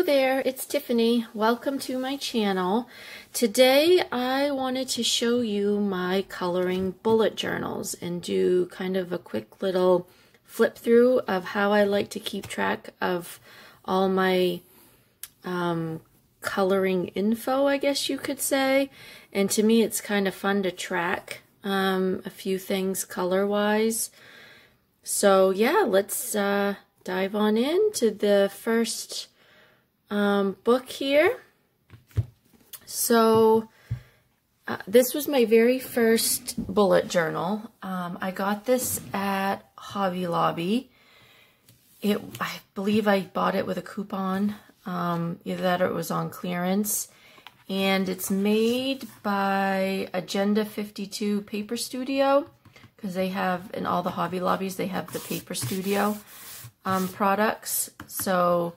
Hello there, it's Tiffany. Welcome to my channel. Today I wanted to show you my coloring bullet journals and do kind of a quick little flip through of how I like to keep track of all my coloring info, I guess you could say. And to me it's kind of fun to track a few things color-wise. So yeah, let's dive on into the first book here. So this was my very first bullet journal. I got this at Hobby Lobby. I believe I bought it with a coupon, either that or it was on clearance. And it's made by Agenda 52 Paper Studio, because they have, in all the Hobby Lobbies, they have the Paper Studio products. So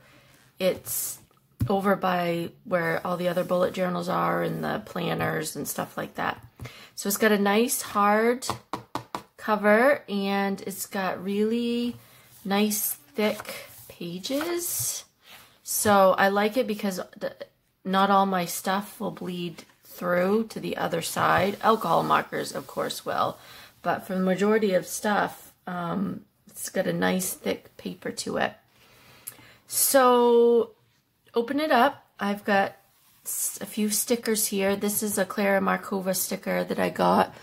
it's over by where all the other bullet journals are and the planners and stuff like that. So it's got a nice hard cover and it's got really nice thick pages. So I like it because not all my stuff will bleed through to the other side. Alcohol markers, of course, will. But for the majority of stuff, it's got a nice thick paper to it. So open it up. I've got a few stickers here. This is a Clara Markova sticker that I got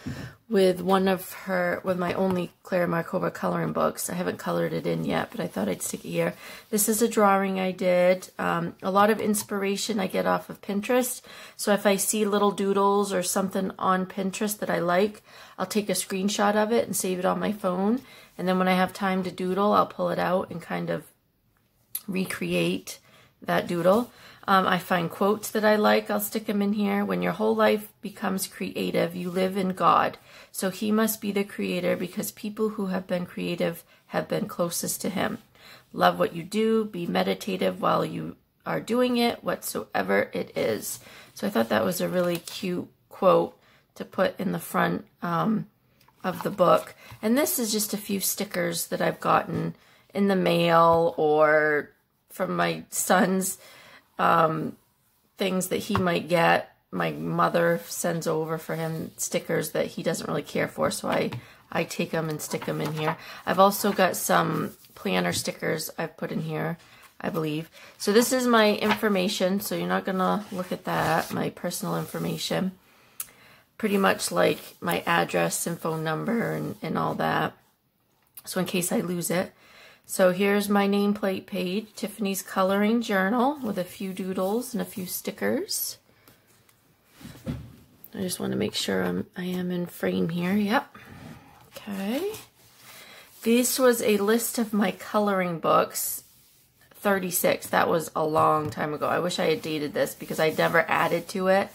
with my only Clara Markova coloring books. I haven't colored it in yet, but I thought I'd stick it here. This is a drawing I did. A lot of inspiration I get off of Pinterest. So if I see little doodles or something on Pinterest that I like, I'll take a screenshot of it and save it on my phone. And then when I have time to doodle, I'll pull it out and kind of recreate that doodle. I find quotes that I like, I'll stick them in here. When your whole life becomes creative, you live in God. So he must be the creator because people who have been creative have been closest to him. Love what you do, be meditative while you are doing it, whatsoever it is. So I thought that was a really cute quote to put in the front of the book. And this is just a few stickers that I've gotten in the mail or from my son's things that he might get. My mother sends over for him stickers that he doesn't really care for, so I take them and stick them in here. I've also got some planner stickers I've put in here, I believe. So this is my information, so you're not gonna look at that, my personal information. Pretty much like my address and phone number and all that, so in case I lose it. So here's my nameplate page, Tiffany's Coloring Journal, with a few doodles and a few stickers. I just want to make sure I am in frame here. Yep. Okay. This was a list of my coloring books, 36. That was a long time ago. I wish I had dated this because I never added to it.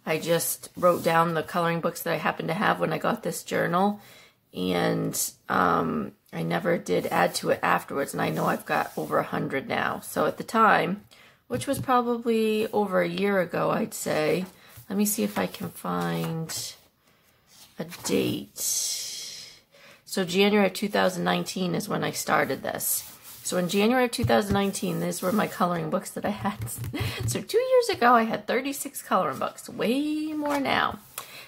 I just wrote down the coloring books that I happened to have when I got this journal. And I never did add to it afterwards, and I know I've got over 100 now. So at the time, which was probably over a year ago, I'd say, let me see if I can find a date. So January of 2019 is when I started this. So in January of 2019, these were my coloring books that I had. So 2 years ago, I had 36 coloring books, way more now.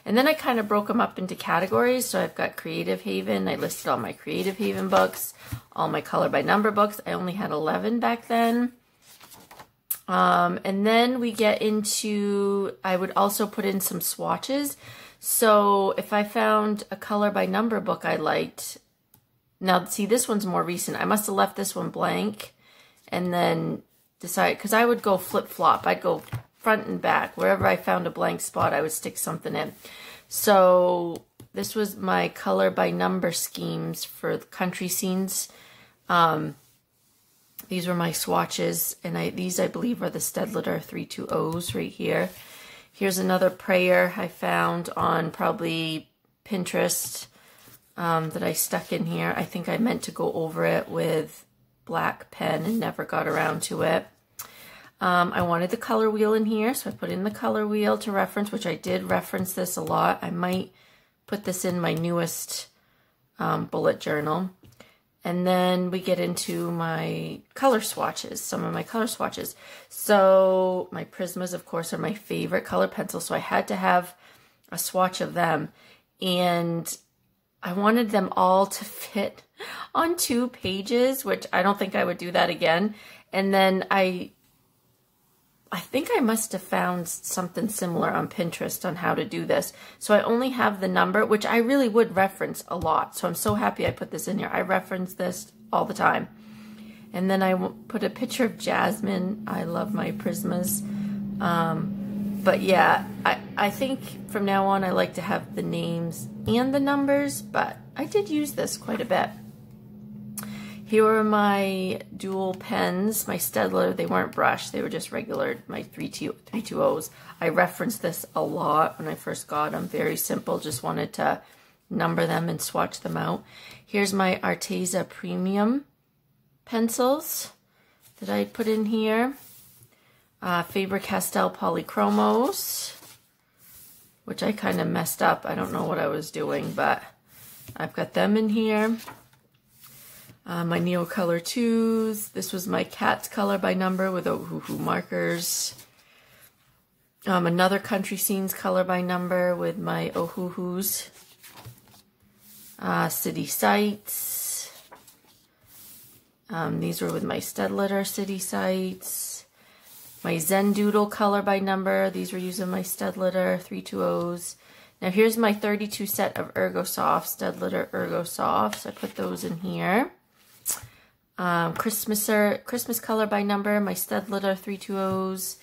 And then I kind of broke them up into categories. So I've got Creative Haven. I listed all my Creative Haven books, all my color by number books. I only had 11 back then. And then we get into, I would also put in some swatches. So if I found a color by number book I liked, now see, this one's more recent. I must have left this one blank and then decide, because I would go flip-flop. I'd go front and back. Wherever I found a blank spot, I would stick something in. So this was my color by number schemes for the country scenes. These were my swatches, and these I believe are the Stedleter 320s right here. Here's another prayer I found on probably Pinterest that I stuck in here. I think I meant to go over it with black pen and never got around to it. I wanted the color wheel in here, so I put in the color wheel to reference, which I did reference this a lot. I might put this in my newest bullet journal. And then we get into my color swatches, some of my color swatches. So my Prismas, of course, are my favorite color pencils. So I had to have a swatch of them. And I wanted them all to fit on 2 pages, which I don't think I would do that again. And then I think I must have found something similar on Pinterest on how to do this. So I only have the number, which I really would reference a lot. So I'm so happy I put this in here. I reference this all the time. And then I put a picture of Jasmine. I love my Prismas. But yeah, I think from now on I like to have the names and the numbers, but I did use this quite a bit. Here are my dual pens, my Staedtler. They weren't brushed, they were just regular, my 320s. I referenced this a lot when I first got them. Very simple, just wanted to number them and swatch them out. Here's my Arteza Premium pencils that I put in here. Faber-Castell Polychromos, which I kind of messed up. I don't know what I was doing, but I've got them in here. My Neocolor 2s. This was my Cat's color by number with Ohuhu markers. Another Country Scenes color by number with my Ohuhus. City Sights. These were with my Staedtler City Sights. My Zen Doodle color by number. These were using my Staedtler 320s. Now here's my 32 set of Ergosoft, Staedtler Ergosofts. I put those in here. Christmas color by number, my Staedtler 320s,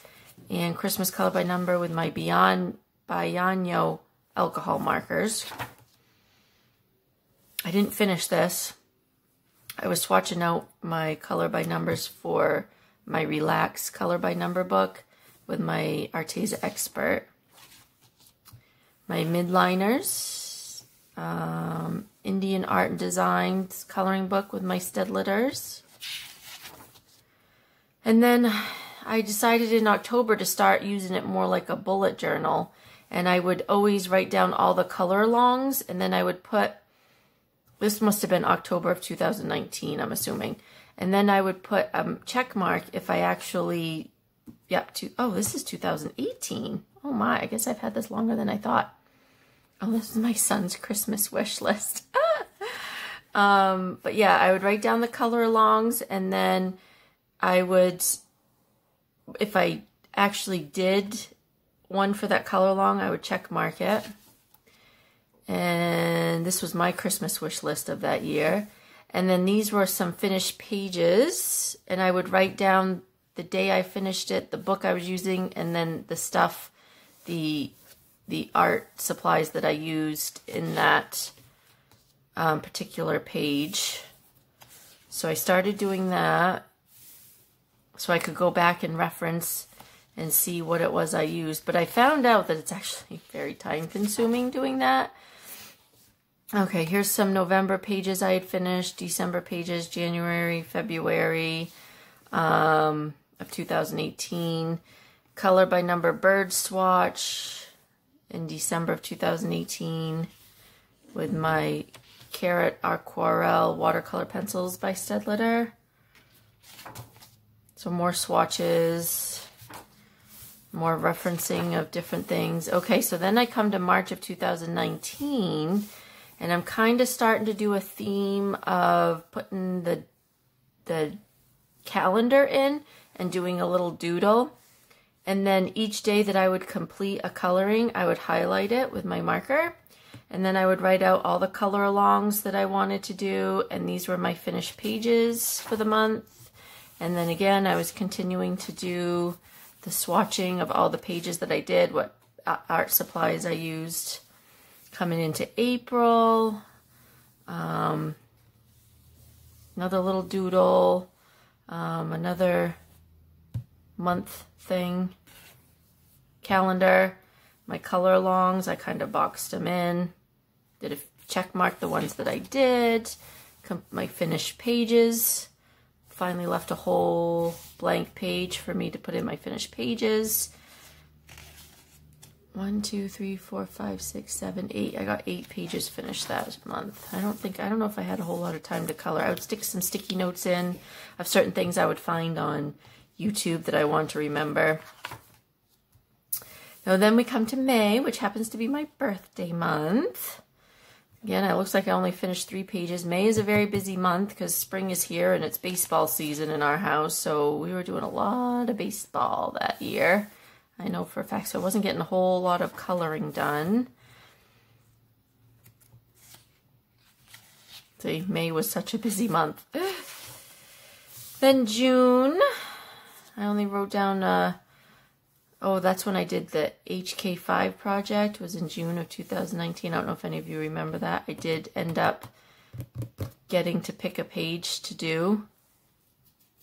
and Christmas color by number with my Bianyo alcohol markers. I didn't finish this. I was swatching out my color by numbers for my Relax color by number book with my Arteza Expert. My midliners, Indian Art and Designs coloring book with my Staedtlers. And then I decided in October to start using it more like a bullet journal. And I would always write down all the color alongs, and then I would put, this must have been October of 2019, I'm assuming. And then I would put a check mark if I actually, oh, this is 2018. Oh my, I guess I've had this longer than I thought. Oh, this is my son's Christmas wish list. But yeah, I would write down the color alongs, and then I would, if I actually did one for that color along, I would check mark it. And this was my Christmas wish list of that year. And then these were some finished pages, and I would write down the day I finished it, the book I was using, and then the stuff, the art supplies that I used in that particular page. So I started doing that so I could go back and reference and see what it was I used. But I found out that it's actually very time consuming doing that. Okay, here's some November pages I had finished, December pages, January, February of 2018. Color by number bird swatch in December of 2018 with my Carrot Aquarelle watercolor pencils by Staedtler. So more swatches, more referencing of different things. Okay, so then I come to March of 2019, and I'm kind of starting to do a theme of putting the calendar in and doing a little doodle. And then each day that I would complete a coloring, I would highlight it with my marker. And then I would write out all the color alongs that I wanted to do. And these were my finished pages for the month. And then again, I was continuing to do the swatching of all the pages that I did, what art supplies I used. Coming into April, another little doodle, another month thing, calendar, my color alongs, I kind of boxed them in, did a check mark the ones that I did, my finished pages, finally left a whole blank page for me to put in my finished pages. 1, 2, 3, 4, 5, 6, 7, 8. I got 8 pages finished that month. I don't know if I had a whole lot of time to color. I would stick some sticky notes in of certain things I would find on YouTube that I want to remember. Now then we come to May, which happens to be my birthday month. Again, it looks like I only finished 3 pages. May is a very busy month because spring is here and it's baseball season in our house. So we were doing a lot of baseball that year. I know for a fact, so I wasn't getting a whole lot of coloring done. See, May was such a busy month. Then June, I only wrote down, oh, that's when I did the HK5 project. It was in June of 2019. I don't know if any of you remember that. I did end up getting to pick a page to do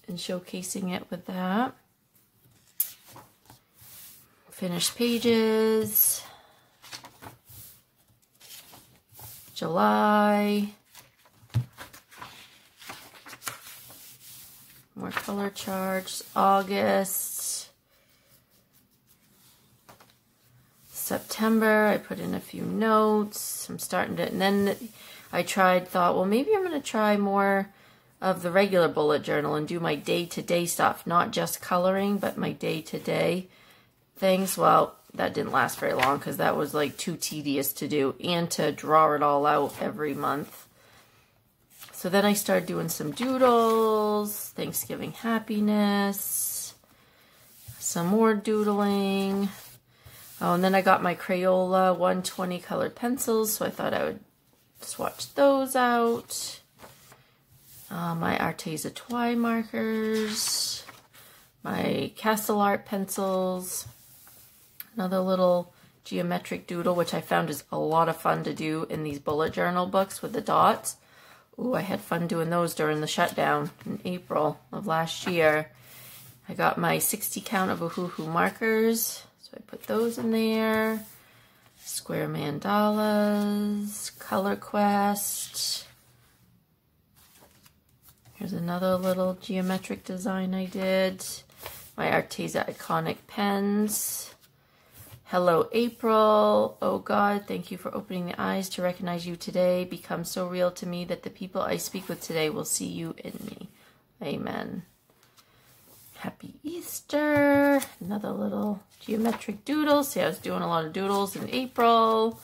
and showcasing it with that. Finished pages. July. More color charts. August. September, I put in a few notes. I'm starting to, and then I thought, well, maybe I'm going to try more of the regular bullet journal and do my day-to-day stuff, not just coloring, but my day-to-day things. Well, that didn't last very long because that was like too tedious to do and to draw it all out every month. So then I started doing some doodles, Thanksgiving happiness, some more doodling. Oh, and then I got my Crayola 120 colored pencils, so I thought I would swatch those out. My Arteza Twi markers, my Castle Art pencils, another little geometric doodle, which I found is a lot of fun to do in these bullet journal books with the dots. Ooh, I had fun doing those during the shutdown in April of last year. I got my 60 count of Ohuhu markers. I put those in there. Square mandalas, Color Quest. Here's another little geometric design I did. My Arteza iconic pens. Hello April. Oh God, thank you for opening the eyes to recognize you today. Become so real to me that the people I speak with today will see you in me. Amen. Happy Easter. Another little geometric doodle. See, I was doing a lot of doodles in April.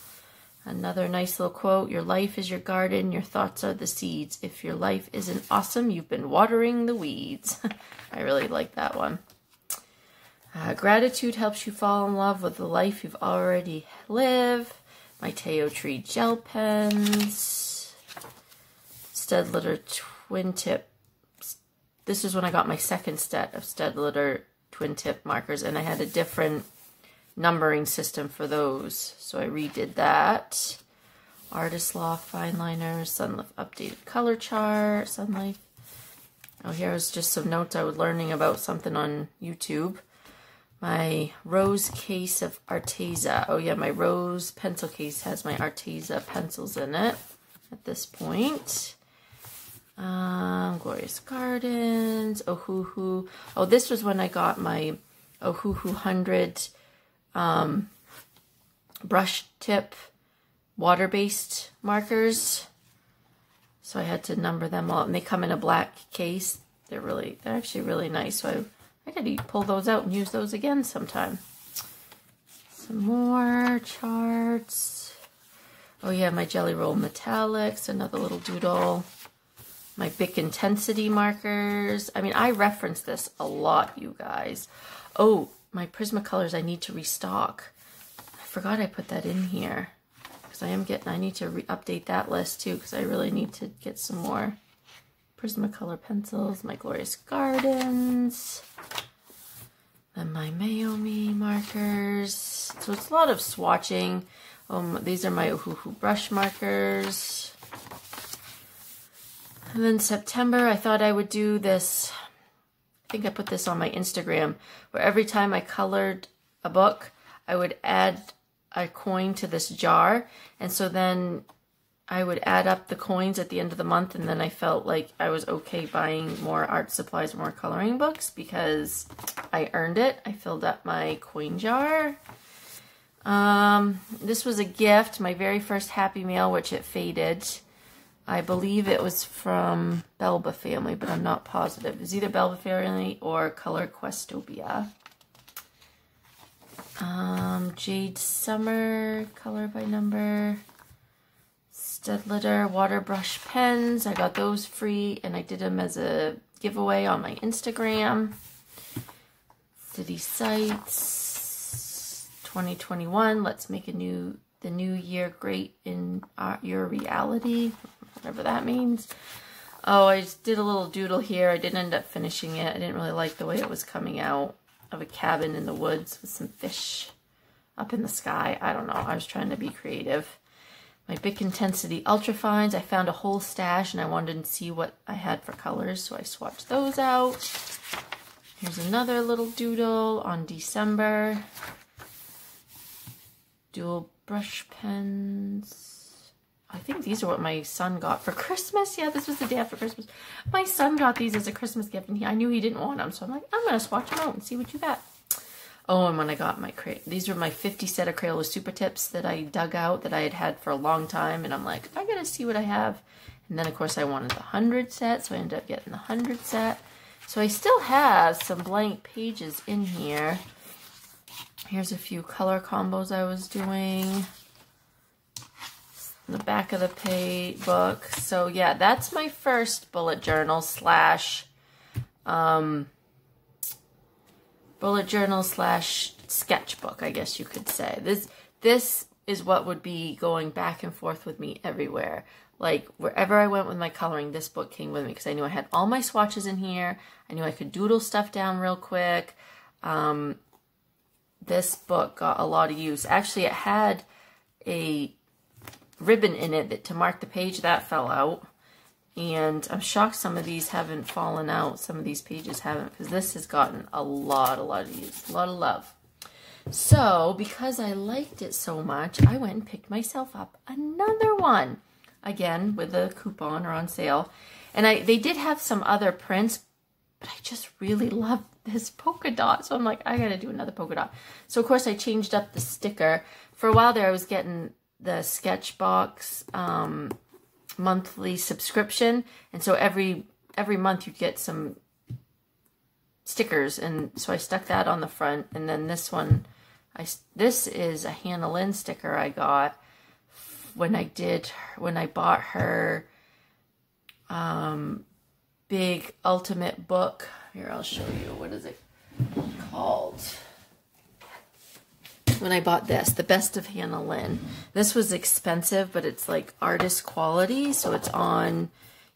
Another nice little quote. Your life is your garden. Your thoughts are the seeds. If your life isn't awesome, you've been watering the weeds. I really like that one. Gratitude helps you fall in love with the life you've already lived. My Teo Tree gel pens. Stedlitter twin tip. This is when I got my second set of Stedlitter twin tip markers, and I had a different numbering system for those, so I redid that. Artist Loft fine liners, Sunlight updated color chart, Sunlight. Oh, here was just some notes I was learning about something on YouTube. My rose case of Arteza. Oh yeah, my rose pencil case has my Arteza pencils in it at this point. Glorious Gardens, Ohuhu. Oh, this was when I got my Ohuhu 100 brush tip water-based markers. So I had to number them all, and they come in a black case. They're actually really nice. So I gotta pull those out and use those again sometime. Some more charts. Oh yeah, my Jelly Roll Metallics, another little doodle. My Bic Intensity markers. I mean, I reference this a lot, you guys. Oh, my Prismacolors I need to restock. I forgot I put that in here. Because I need to update that list too, because I really need to get some more Prismacolor pencils. My Glorious Gardens. Then my Mayome markers. So it's a lot of swatching. These are my Ohuhu brush markers. And then September, I thought I would do this. I think I put this on my Instagram, where every time I colored a book, I would add a coin to this jar. And so then I would add up the coins at the end of the month, and then I felt like I was okay buying more art supplies, more coloring books, because I earned it. I filled up my coin jar. This was a gift, my very first Happy Mail, which it faded. I believe it was from Belba Family, but I'm not positive. It was either Belba Family or Color Questopia. Jade Summer, color by number. Stedlitter water brush pens. I got those free, and I did them as a giveaway on my Instagram. City Sites 2021. Let's make the new year great in your reality, whatever that means. Oh, I just did a little doodle here. I didn't end up finishing it. I didn't really like the way it was coming out, of a cabin in the woods with some fish up in the sky. I don't know. I was trying to be creative. My Bic Intensity Ultrafines. I found a whole stash and I wanted to see what I had for colors, so I swatched those out. Here's another little doodle on December. Dual brush pens. I think these are what my son got for Christmas. Yeah, this was the day after Christmas. My son got these as a Christmas gift, and I knew he didn't want them, so I'm like, I'm going to swatch them out and see what you got. Oh, and when I got my these were my 50 set of Crayola Super Tips that I dug out that I had had for a long time, and I'm like, I got to see what I have. And then, of course, I wanted the 100 set, so I ended up getting the 100 set. So I still have some blank pages in here. Here's a few color combos I was doing. The back of the book. So yeah, that's my first bullet journal slash sketchbook, I guess you could say. This is what would be going back and forth with me everywhere. Like wherever I went with my coloring, this book came with me because I knew I had all my swatches in here. I knew I could doodle stuff down real quick. This book got a lot of use. Actually, it had a ribbon in it that to mark the page that fell out, and I'm shocked some of these haven't fallen out. Some of these pages haven't, because this has gotten a lot of use, a lot of love. So because I liked it so much, I went and picked myself up another one, again with a coupon or on sale. And they did have some other prints, but I just really love this polka dot, so I'm like, I gotta do another polka dot. So of course I changed up the sticker. For a while there I was getting the Sketchbox monthly subscription, and so every month you get some stickers, and so I stuck that on the front. And then this one, this is a Hannah Lynn sticker I got when I bought her big ultimate book. Here, I'll show you. What is it called? When I bought this, The Best of Hannah Lynn. This was expensive, but it's like artist quality, so it's on,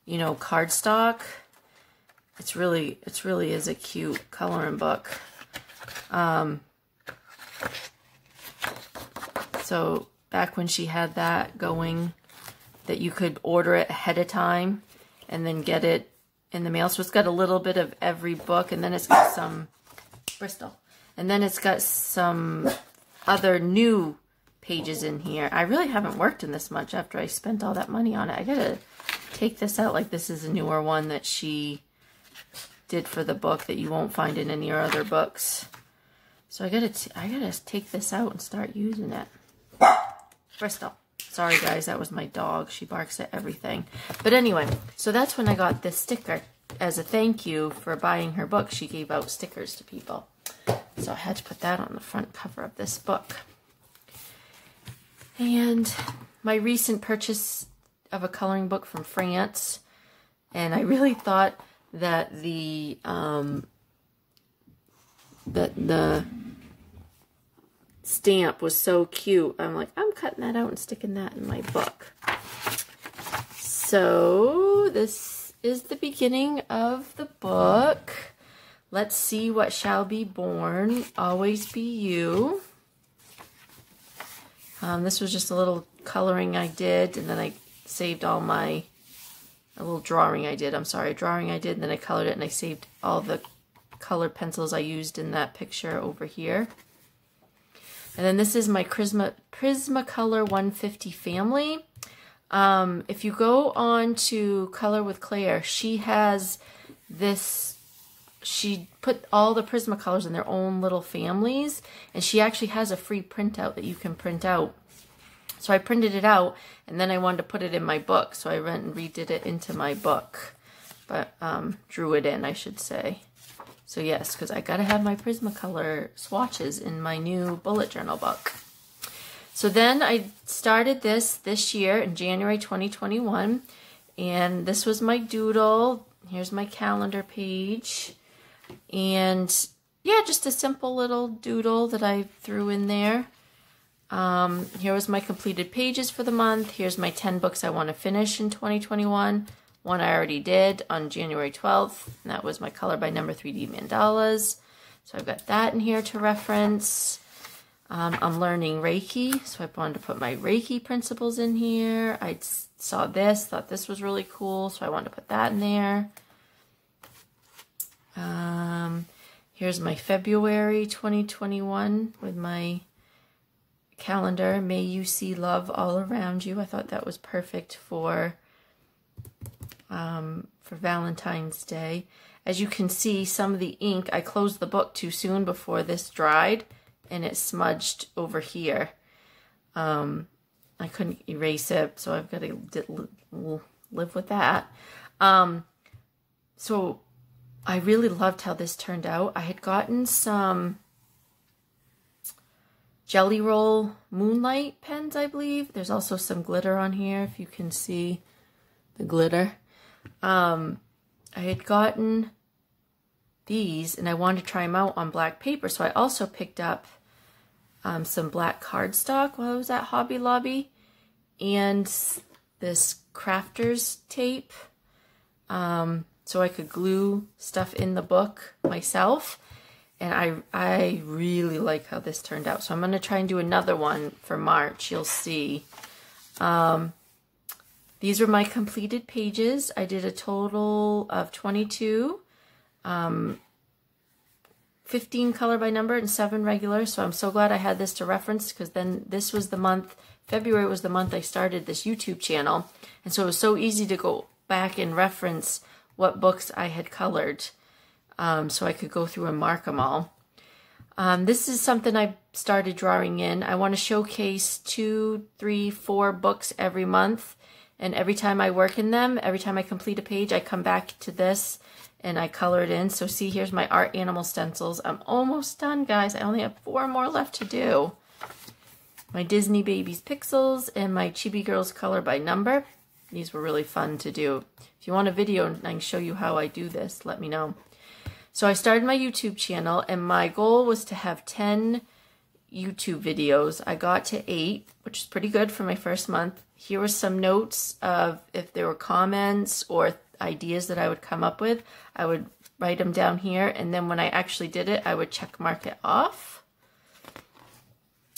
you know, cardstock. It really is a cute coloring book. So back when she had that going, that you could order it ahead of time and then get it in the mail. So it's got a little bit of every book, and then it's got some Bristol, and then it's got some other new pages in here. I really haven't worked in this much after I spent all that money on it. I gotta take this out. Like, this is a newer one that she did for the book that you won't find in any other books. So I gotta take this out and start using it. Bristol. Sorry guys, that was my dog. She barks at everything. But anyway, so that's when I got this sticker. As a thank you for buying her book, she gave out stickers to people. So I had to put that on the front cover of this book. And my recent purchase of a coloring book from France. And I really thought that the stamp was so cute. I'm like, I'm cutting that out and sticking that in my book. So this is the beginning of the book. Let's see what shall be born. Always be you. This was just a little coloring I did, and then I saved all a little drawing I did. I'm sorry, a drawing I did, and then I colored it, and I saved all the colored pencils I used in that picture over here. And then this is my Prismacolor 150 family. If you go on to Color with Claire, she has this she put all the Prismacolors in their own little families, and she actually has a free printout that you can print out. So I printed it out, and then I wanted to put it in my book, so I went and redid it into my book. But drew it in, I should say. So yes, because I gotta have my Prismacolor swatches in my new bullet journal book. So then I started this year in January 2021, and this was my doodle. Here's my calendar page, and yeah, just a simple little doodle that I threw in there. Here was my completed pages for the month. Here's my 10 books I want to finish in 2021. One I already did on January 12th, and that was my Color by Number 3D mandalas. So I've got that in here to reference. I'm learning Reiki, so I wanted to put my Reiki principles in here. I saw this, thought this was really cool, so I wanted to put that in there. Here's my February 2021 with my calendar. May you see love all around you. I thought that was perfect for Valentine's Day. As you can see, some of the ink, I closed the book too soon before this dried, and it smudged over here. I couldn't erase it, so I've got to live with that. So I really loved how this turned out. I had gotten some Jelly Roll Moonlight pens, I believe. There's also some glitter on here, if you can see the glitter. I had gotten these, and I wanted to try them out on black paper, so I also picked up some black cardstock while I was at Hobby Lobby, and this crafter's tape, so I could glue stuff in the book myself. And I really like how this turned out. So I'm going to try and do another one for March. You'll see. These are my completed pages. I did a total of 22. 15 color by number and 7 regular. So I'm so glad I had this to reference, because then this was the month, February was the month I started this YouTube channel. And so it was so easy to go back and reference what books I had colored. So I could go through and mark them all. This is something I started drawing in. I want to showcase 2, 3, 4 books every month. And every time I work in them, every time I complete a page, I come back to this and I color it in. So see, here's my art animal stencils. I'm almost done, guys. I only have 4 more left to do. My Disney Babies Pixels and my Chibi Girls Color by Number. These were really fun to do. If you want a video and I can show you how I do this, let me know. So I started my YouTube channel, and my goal was to have 10 YouTube videos. I got to 8, which is pretty good for my first month. Here were some notes of if there were comments or ideas that I would come up with. I would write them down here, and then when I actually did it, I would check mark it off.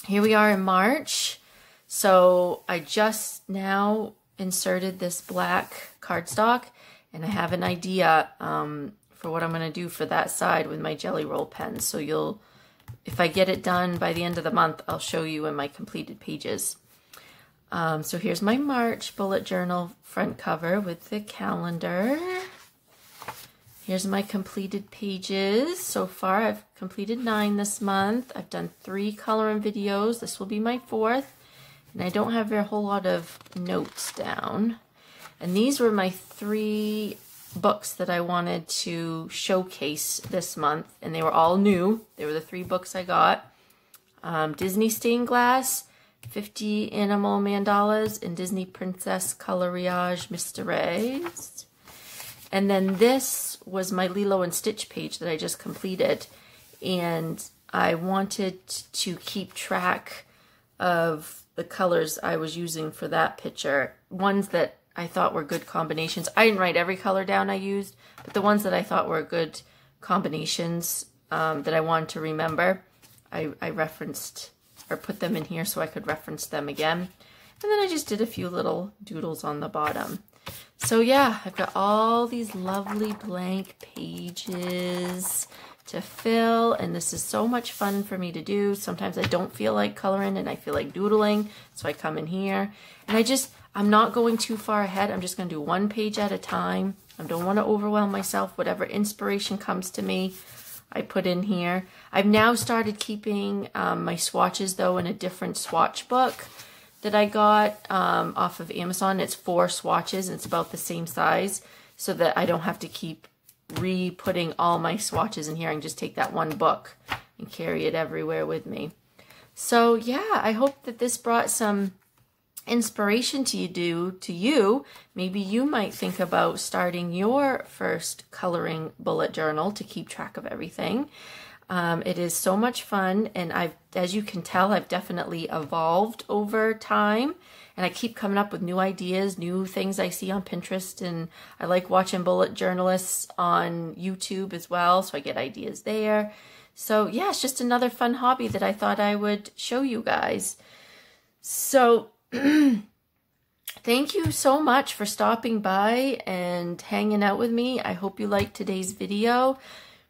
Here we are in March. So I just now inserted this black cardstock, and I have an idea for what I'm going to do for that side with my Jelly Roll pens. So if I get it done by the end of the month, I'll show you in my completed pages. So here's my March bullet journal front cover with the calendar. Here's my completed pages. So far, I've completed 9 this month. I've done 3 coloring videos. This will be my 4th. And I don't have a whole lot of notes down. And these were my 3 books that I wanted to showcase this month, and they were all new. They were the 3 books I got. Disney Stained Glass, 50 Animal Mandalas, and Disney Princess Coloriage Mysteries. And then this was my Lilo and Stitch page that I just completed, and I wanted to keep track of the colors I was using for that picture, ones that I thought were good combinations. I didn't write every color down I used, but the ones that I thought were good combinations that I wanted to remember, I referenced or put them in here so I could reference them again. And then I just did a few little doodles on the bottom. So yeah, I've got all these lovely blank pages to fill, and this is so much fun for me to do. Sometimes I don't feel like coloring and I feel like doodling, so I come in here. And I'm not going too far ahead. I'm just going to do 1 page at a time. I don't want to overwhelm myself. Whatever inspiration comes to me, I put in here. I've now started keeping my swatches, though, in a different swatch book that I got off of Amazon. It's 4 swatches, and it's about the same size, so that I don't have to keep re-putting all my swatches in here. I can just take that one book and carry it everywhere with me. So yeah, I hope that this brought some inspiration to you. Maybe you might think about starting your first coloring bullet journal to keep track of everything. It is so much fun, and as you can tell, I've definitely evolved over time, and I keep coming up with new ideas, new things I see on Pinterest, and I like watching bullet journalists on YouTube as well, so I get ideas there. So yeah, it's just another fun hobby that I thought I would show you guys. So thank you so much for stopping by and hanging out with me. I hope you liked today's video.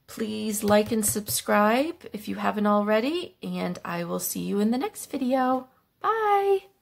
Please like and subscribe if you haven't already, and I will see you in the next video. Bye!